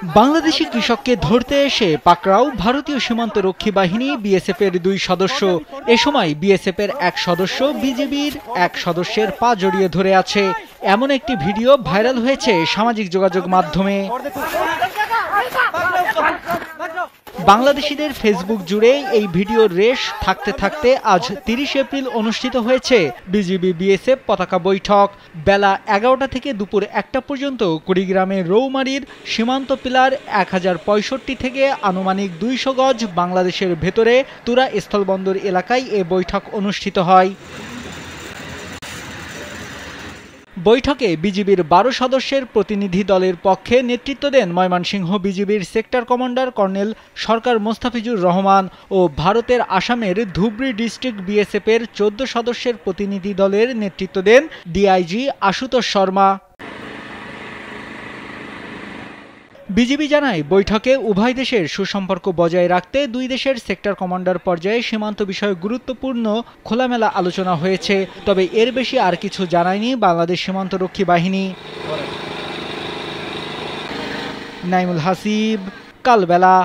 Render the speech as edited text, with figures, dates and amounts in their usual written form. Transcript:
বাংলাদেশি কৃষককে ধরতে এসে পাকড়াও ভারতীয় সীমান্ত রক্ষী বাহিনী বিএসএফ এর 2 সদস্য। এ সময় বিএসএফ এর এক সদস্য বিজিবির এক সদস্যের পা জড়িয়ে ধরে আছে, এমন একটি ভিডিও ভাইরাল হয়েছে সামাজিক যোগাযোগ মাধ্যমে। বাংলাদেশিদের ফেসবুক জুড়ে এই ভিডিওর রেশ থাকতে থাকতে আজ 30 এপ্রিল অনুষ্ঠিত হয়েছে বিজিবি বিএসএফ পতাকা বৈঠক। বেলা 11টা থেকে দুপুর 1টা পর্যন্ত কুড়িগ্রামের রৌমারীর সীমান্ত পিলার 1065 থেকে আনুমানিক 200 গজ বাংলাদেশের ভেতরে তুরা স্থলবন্দর এলাকায় এ বৈঠক অনুষ্ঠিত হয়। বৈঠকে বিজিবির 12 সদস্যের প্রতিনিধি দলের পক্ষে নেতৃত্ব দেন ময়মনসিংহ বিজিবির সেক্টর কমান্ডার কর্নেল সরকার মোস্তাফিজুর রহমান ও ভারতের আসামের ধুবড়ী ডিস্ট্রিক্ট বিএসএফ এর 14 সদস্যের প্রতিনিধি দলের নেতৃত্ব দেন ডিআইজি আশুতোষ শর্মা। বিজিবি জানায়, বৈঠকে উভয় দেশের সুসম্পর্ক বজায় রাখতে দুই দেশের সেক্টর কমান্ডার পর্যায়ে সীমান্ত বিষয়ে গুরুত্বপূর্ণ খোলামেলা আলোচনা হয়েছে। তবে এর বেশি আর কিছু জানায়নি বাংলাদেশ সীমান্তরক্ষী বাহিনী। নাইমুল হাসিব, কালবেলা।